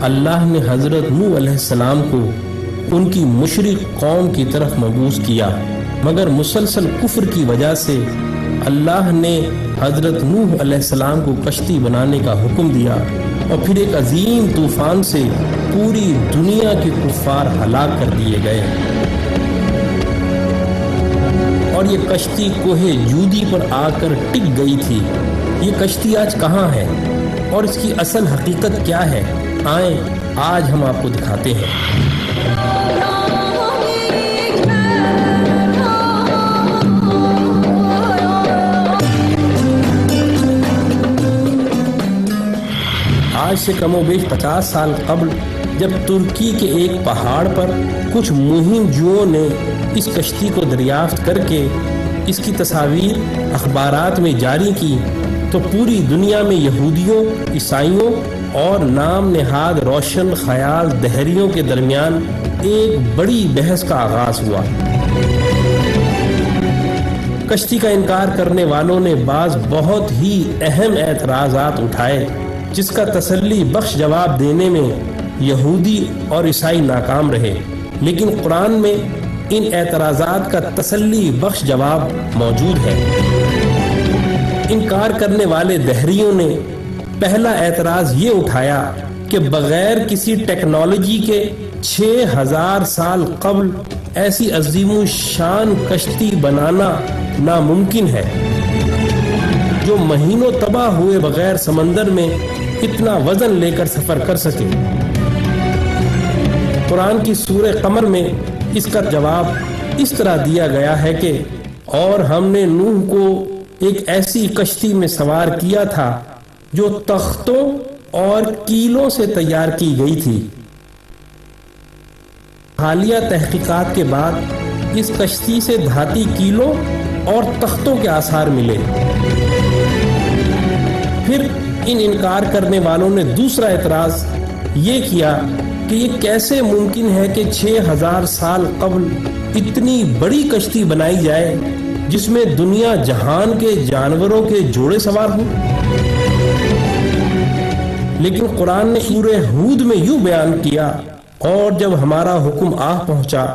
اللہ نے حضرت نوح علیہ السلام کو ان کی مشرک قوم کی طرف مبعوث کیا، مگر مسلسل کفر کی وجہ سے اللہ نے حضرت نوح علیہ السلام کو کشتی بنانے کا حکم دیا، اور پھر ایک عظیم طوفان سے پوری دنیا کے کفار ہلاک کر دیے گئے۔ اور یہ کشتی کوہ جودی پر آ کر ٹک گئی تھی۔ یہ کشتی آج کہاں ہے اور اس کی اصل حقیقت کیا ہے؟ آئیں آج ہم آپ کو دکھاتے ہیں۔ آج سے کم و بیش 50 سال قبل جب ترکی کے ایک پہاڑ پر کچھ مہم جوؤں نے اس کشتی کو دریافت کر کے اس کی تصاویر اخبارات میں جاری کی، تو پوری دنیا میں یہودیوں، عیسائیوں اور نام نہاد روشن خیال دہریوں کے درمیان ایک بڑی بحث کا آغاز ہوا۔ کشتی کا انکار کرنے والوں نے بعض بہت ہی اہم اعتراضات اٹھائے، جس کا تسلی بخش جواب دینے میں یہودی اور عیسائی ناکام رہے، لیکن قرآن میں ان اعتراضات کا تسلی بخش جواب موجود ہے۔ انکار کرنے والے دہریوں نے پہلا اعتراض یہ اٹھایا کہ بغیر کسی ٹیکنالوجی کے 6000 سال قبل ایسی عظیم الشان کشتی بنانا ناممکن ہے جو مہینوں تباہ ہوئے بغیر سمندر میں اتنا وزن لے کر سفر کر سکے۔ قرآن کی سورہ قمر میں اس کا جواب اس طرح دیا گیا ہے کہ اور ہم نے نوح کو ایک ایسی کشتی میں سوار کیا تھا جو تختوں اور کیلوں سے تیار کی گئی تھی۔ حالیہ تحقیقات کے بعد اس کشتی سے دھاتی کیلوں اور تختوں کے آثار ملے۔ پھر ان انکار کرنے والوں نے دوسرا اعتراض یہ کیا کہ یہ کیسے ممکن ہے کہ 6000 سال قبل اتنی بڑی کشتی بنائی جائے جس میں دنیا جہان کے جانوروں کے جوڑے سوار ہوں۔ لیکن قرآن نے سورہ ہود میں یوں بیان کیا، اور جب ہمارا حکم آ پہنچا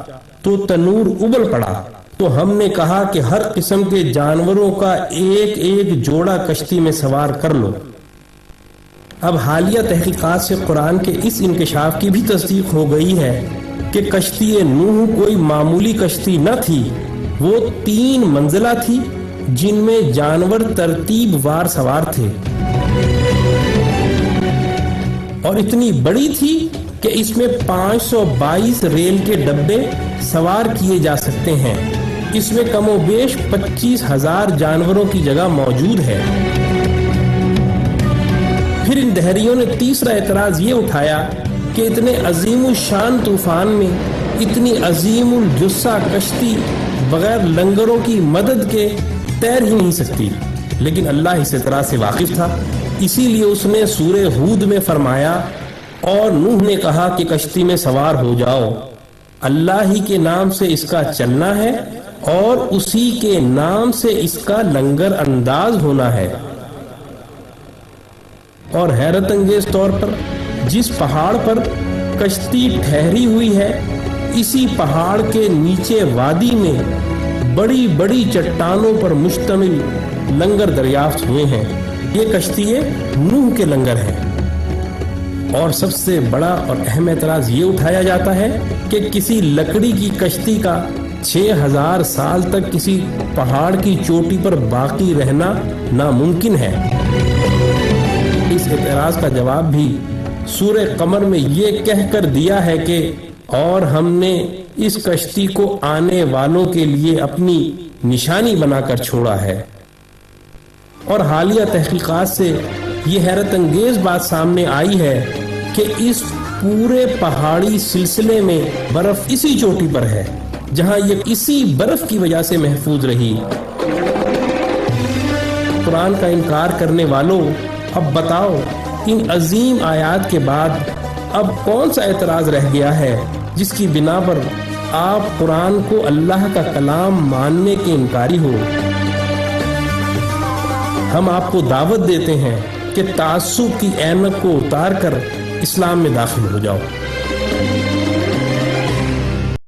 تو تنور ابل پڑا، تو ہم نے کہا کہ ہر قسم کے جانوروں کا ایک ایک جوڑا کشتی میں سوار کر لو۔ اب حالیہ تحقیقات سے قرآن کے اس انکشاف کی بھی تصدیق ہو گئی ہے کہ کشتی نوح کوئی معمولی کشتی نہ تھی، وہ 3 منزلہ تھی جن میں جانور ترتیب وار سوار تھے، اور اتنی بڑی تھی کہ اس میں 522 ریل کے ڈبے سوار کیے جا سکتے ہیں۔ اس میں کم و بیش 25,000 جانوروں کی جگہ موجود ہے۔ پھر ان دہریوں نے تیسرا اعتراض یہ اٹھایا کہ اتنے عظیم الشان طوفان میں اتنی عظیم الجثہ کشتی بغیر لنگروں کی مدد کے تیر ہی نہیں سکتی، لیکن اللہ اس اعتراض سے واقف تھا، اسی لیے اس نے سورہ ہود میں فرمایا، اور نوح نے کہا کہ کشتی میں سوار ہو جاؤ، اللہ ہی کے نام سے اس کا چلنا ہے اور اسی کے نام سے اس کا لنگر انداز ہونا ہے۔ اور حیرت انگیز طور پر جس پہاڑ پر کشتی ٹھہری ہوئی ہے، اسی پہاڑ کے نیچے وادی میں بڑی بڑی چٹانوں پر مشتمل لنگر دریافت ہوئے ہیں۔ یہ کشتی نوح کے لنگر ہیں۔ اور سب سے بڑا اور اہم اعتراض یہ اٹھایا جاتا ہے کہ کسی لکڑی کی کشتی کا 6000 سال تک کسی پہاڑ کی چوٹی پر باقی رہنا ناممکن ہے۔ اس اعتراض کا جواب بھی سورہ قمر میں یہ کہہ کر دیا ہے کہ اور ہم نے اس کشتی کو آنے والوں کے لیے اپنی نشانی بنا کر چھوڑا ہے۔ اور حالیہ تحقیقات سے یہ حیرت انگیز بات سامنے آئی ہے کہ اس پورے پہاڑی سلسلے میں برف اسی چوٹی پر ہے جہاں یہ اسی برف کی وجہ سے محفوظ رہی۔ قرآن کا انکار کرنے والوں، اب بتاؤ ان عظیم آیات کے بعد اب کون سا اعتراض رہ گیا ہے جس کی بنا پر آپ قرآن کو اللہ کا کلام ماننے کے انکاری ہو؟ ہم آپ کو دعوت دیتے ہیں کہ تعصب کی اینک کو اتار کر اسلام میں داخل ہو جاؤ۔